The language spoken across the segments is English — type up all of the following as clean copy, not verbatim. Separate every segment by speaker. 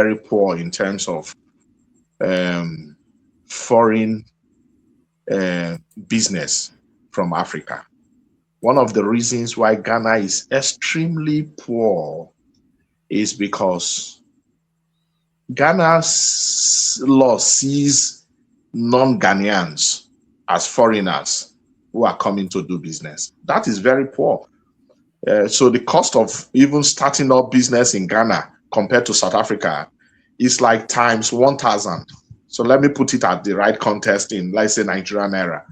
Speaker 1: very poor in terms of foreign business from Africa. One of the reasons why Ghana is extremely poor is because Ghana's law sees non-Ghanaians as foreigners who are coming to do business. That is very poor. So the cost of even starting up business in Ghana compared to South Africa is like times 1,000. So let me put it at the right context in, let's say, Nigerian era.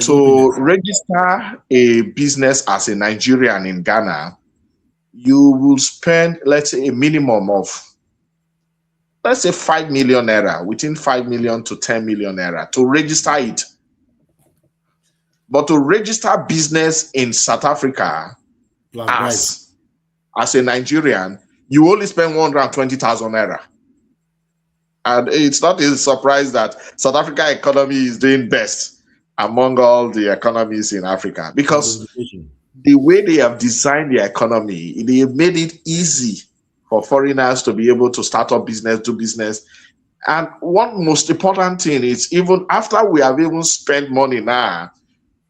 Speaker 1: To register a business as a Nigerian in Ghana, you will spend, let's say, a minimum of, let's say, 5 million naira, within 5 million to 10 million naira to register it. But to register business in South Africa as a Nigerian, you only spend 120,000 naira. And it's not a surprise that South Africa economy is doing best among all the economies in Africa, because the way they have designed their economy, they have made it easy for foreigners to be able to start up business, do business. And one most important thing is, even after we have even spent money now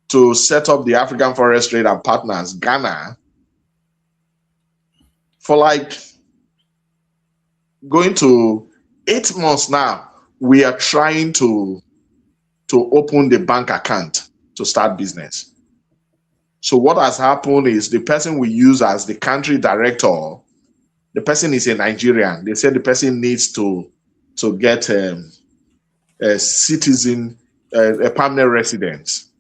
Speaker 1: to set up the African Forest Trade and Partners, Ghana, for like going to 8 months now, we are trying to open the bank account to start business. So what has happened is the person we use as the country director, the person is a Nigerian. They said the person needs to get a citizen, a permanent residence.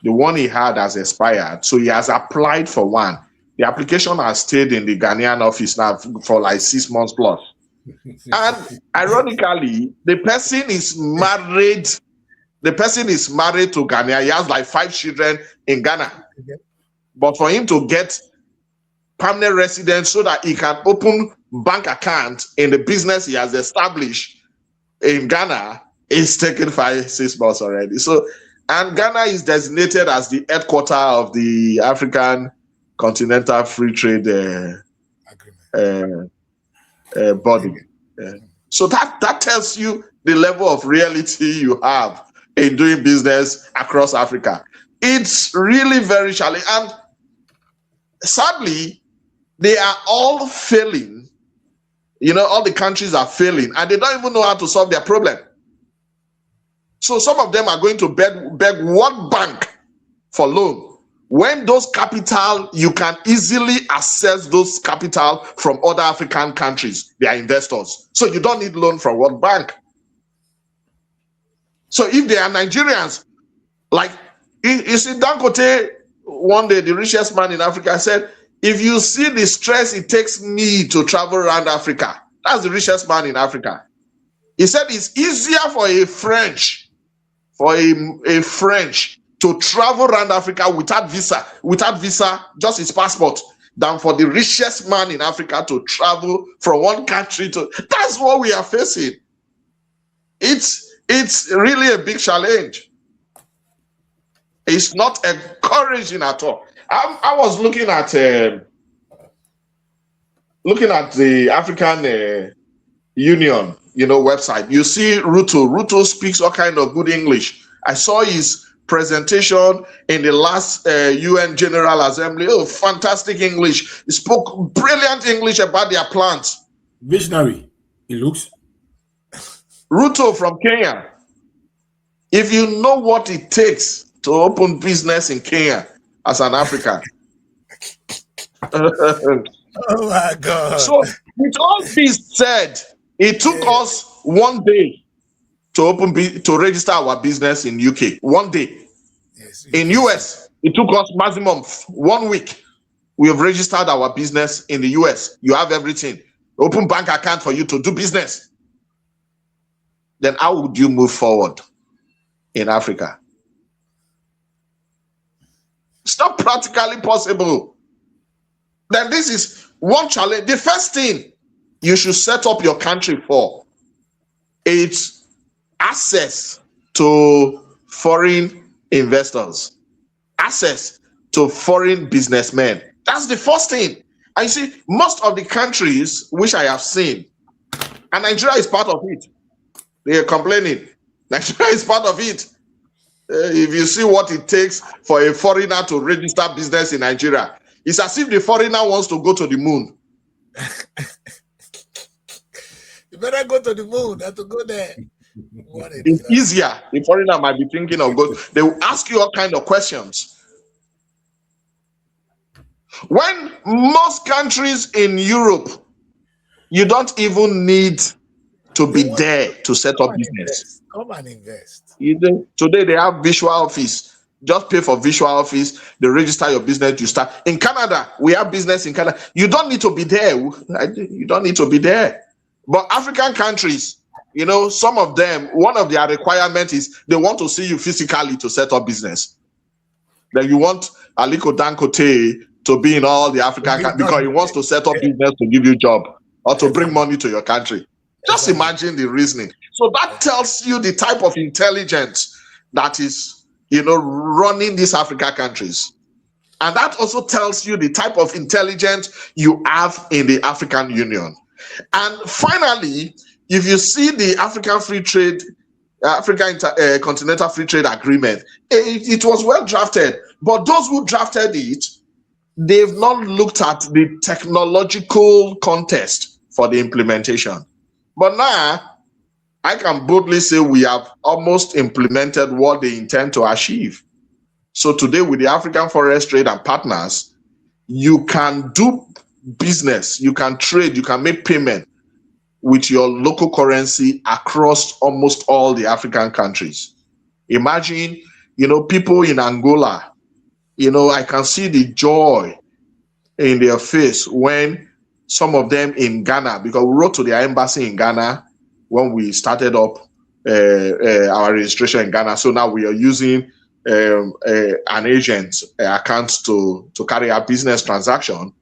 Speaker 1: The one he had has expired, so he has applied for one. The application has stayed in the Ghanaian office now for like 6 months plus. And ironically, the person is married. The person is married to Ghana. He has like 5 children in Ghana. Okay. But for him to get permanent residence so that he can open bank account in the business he has established in Ghana, it's taken 5-6 months already. So, and Ghana is designated as the headquarter of the African Continental Free Trade body. So that tells you the level of reality you have in doing business across Africa. It's really very challenging. And sadly, they are all failing. You know, all the countries are failing, and they don't even know how to solve their problem. So some of them are going to beg World Bank for loan. When those capital, you can easily access those capital from other African countries. They are investors. So you don't need loan from World Bank. So if they are Nigerians, like, you see, Dangote, one day, the richest man in Africa, said, if you see the stress it takes me to travel around Africa, that's the richest man in Africa. He said it's easier for a French to travel around Africa without visa, just his passport, than for the richest man in Africa to travel from one country to. That's what we are facing. It's really a big challenge. It's not encouraging at all. I was looking at the African Union, website. You see Ruto. Ruto speaks all kind of good English. I saw his presentation in the last UN General Assembly. Oh, fantastic English. He spoke brilliant English about their plans.
Speaker 2: Visionary, it looks.
Speaker 1: Ruto from Kenya. If you know what it takes to open business in Kenya as an African.
Speaker 2: Oh my God.
Speaker 1: So with all this said, it took us 1 day to register our business in UK. 1 day. Yes, in US, it took us maximum 1 week. We have registered our business in the US. You have everything. Open bank account for you to do business. Then how would you move forward in Africa? It's not practically possible. Then this is one challenge. The first thing you should set up your country for is access to foreign investors, access to foreign businessmen. That's the first thing. I see most of the countries which I have seen, And Nigeria is part of it. They are complaining. Nigeria is part of it. If you see what it takes for a foreigner to register business in Nigeria, it's as if the foreigner wants to go to the moon.
Speaker 3: You better go to the moon than to go there.
Speaker 1: It's easier. The foreigner might be thinking of going. They will ask you all kind of questions. When most countries in Europe, you don't even need to be there to set up business.
Speaker 3: Come and invest.
Speaker 1: Today they have visual office. Just pay for visual office. They register your business. You start. In Canada, we have business in Canada. You don't need to be there. You don't need to be there. But African countries, some of them, one of their requirements is they want to see you physically to set up business. Then you want Aliko Dangote to be in all the African countries because he wants to set up business to give you a job or to bring money to your country. Just imagine the reasoning. So that tells you the type of intelligence that is, running these African countries. And that also tells you the type of intelligence you have in the African Union. And finally, if you see the Continental Free Trade Agreement, it was well drafted. But those who drafted it, they've not looked at the technological context for the implementation. But now, I can boldly say we have almost implemented what they intend to achieve. So today, with the African Forest Trade and partners, you can do business, you can trade, you can make payment with your local currency across almost all the African countries. Imagine, people in Angola, I can see the joy in their face when some of them in Ghana, because we wrote to their embassy in Ghana when we started up our registration in Ghana. So now we are using an agent account to carry out business transaction.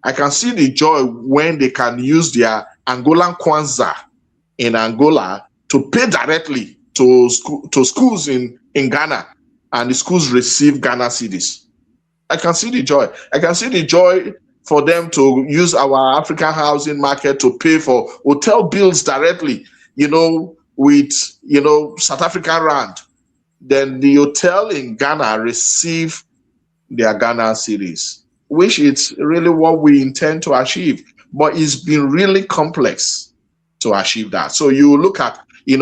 Speaker 1: I can see the joy when they can use their Angolan Kwanza in Angola to pay directly to schools in Ghana, and the schools receive Ghana cedis. I can see the joy. I can see the joy for them to use our African housing market to pay for hotel bills directly, with, South African rand. Then the hotel in Ghana receive their Ghana cedis, which is really what we intend to achieve. But it's been really complex to achieve that. So you look at,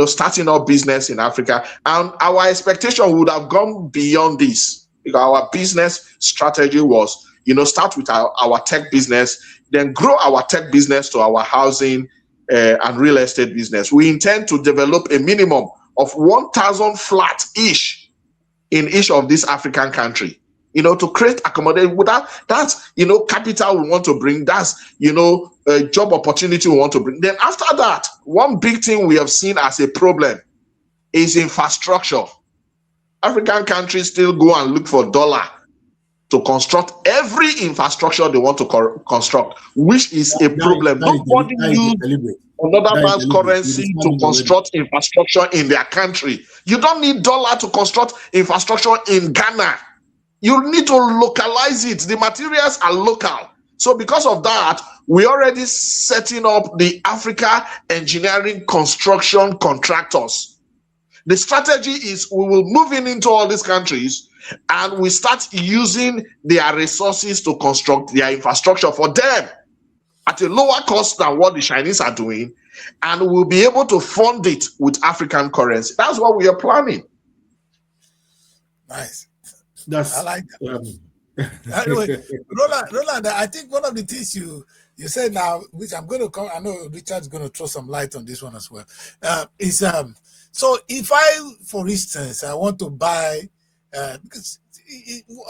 Speaker 1: starting up business in Africa, and our expectation would have gone beyond this. Because our business strategy was, start with our tech business, then grow our tech business to our housing and real estate business. We intend to develop a minimum of 1,000 flat each in each of these African countries. To create accommodation without that's capital we want to bring, that's a job opportunity we want to bring. Then after that, one big thing we have seen as a problem is infrastructure. African countries still go and look for dollar to construct every infrastructure they want to construct, which is a problem. Nobody uses another man's currency to construct infrastructure in their country. You don't need dollar to construct infrastructure in Ghana. You need to localize it. The materials are local. So because of that, we're already setting up the Africa Engineering Construction Contractors. The strategy is we will move into all these countries and we start using their resources to construct their infrastructure for them at a lower cost than what the Chinese are doing, and we'll be able to fund it with African currency. That's what we are planning.
Speaker 3: Nice.
Speaker 2: I
Speaker 3: like that. Anyway, Roland, I think one of the things you said now, which I'm going to come, I know Richard's going to throw some light on this one as well, is so if I, for instance, I want to buy, because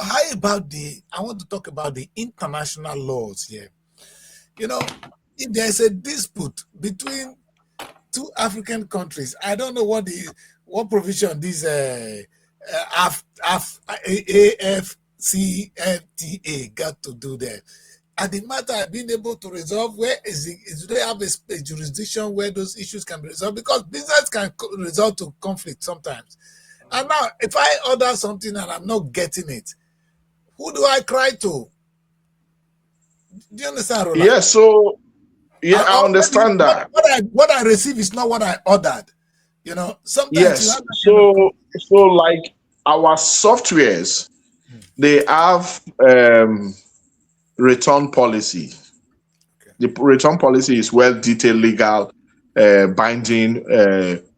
Speaker 3: I want to talk about the international laws here. If there's a dispute between two African countries, I don't know what provision these AFCFTA got to do there. And the matter of being able to resolve, do they have a jurisdiction where those issues can be resolved? Because business can result to conflict sometimes. And now, if I order something and I'm not getting it, who do I cry to? Do you understand, Roland?
Speaker 1: Yes, so Yeah, I
Speaker 3: maybe
Speaker 1: understand that.
Speaker 3: what I receive is not what I ordered. You know, sometimes you
Speaker 1: Yes.
Speaker 3: have that kind of
Speaker 1: So like our softwares, they have return policy. The return policy is well detailed legal binding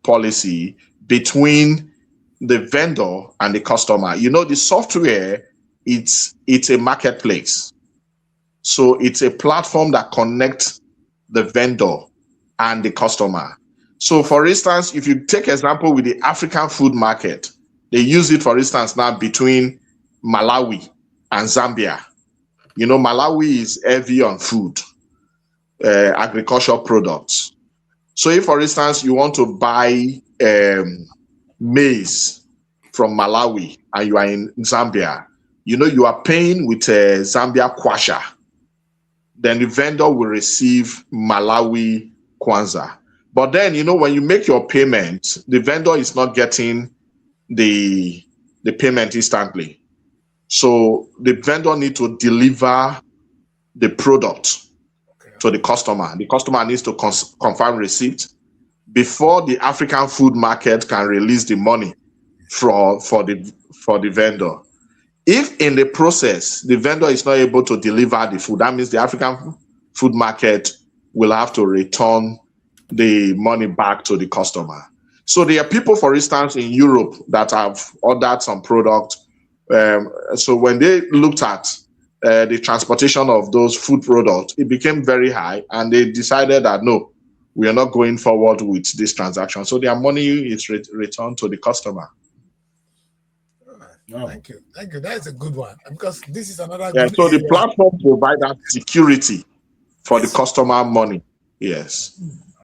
Speaker 1: policy between the vendor and the customer. You know, the software, it's a marketplace. So it's a platform that connects the vendor and the customer. So for instance, if you take example with the African food market, they use it, for instance, now between Malawi and Zambia. You know, Malawi is heavy on food, agricultural products. So if, for instance, you want to buy maize from Malawi and you are in Zambia, you know, you are paying with a Zambia kwasha. Then the vendor will receive Malawi kwanza. But then, you know, when you make your payment, the vendor is not getting the payment instantly. So the vendor need to deliver the product to the customer. The customer needs to confirm receipt before the African food market can release the money for the vendor. If in the process the vendor is not able to deliver the food, that means the African food market will have to return the money back to the customer. So there are people, for instance, in Europe that have ordered some product. So when they looked at the transportation of those food products, it became very high, and they decided that no, we are not going forward with this transaction. So their money is returned to the customer.
Speaker 2: Oh.
Speaker 3: Thank you. That's a good one, because this is another
Speaker 1: Yeah.
Speaker 3: good
Speaker 1: So the
Speaker 3: area.
Speaker 1: platform provides that security for the customer money. Yes.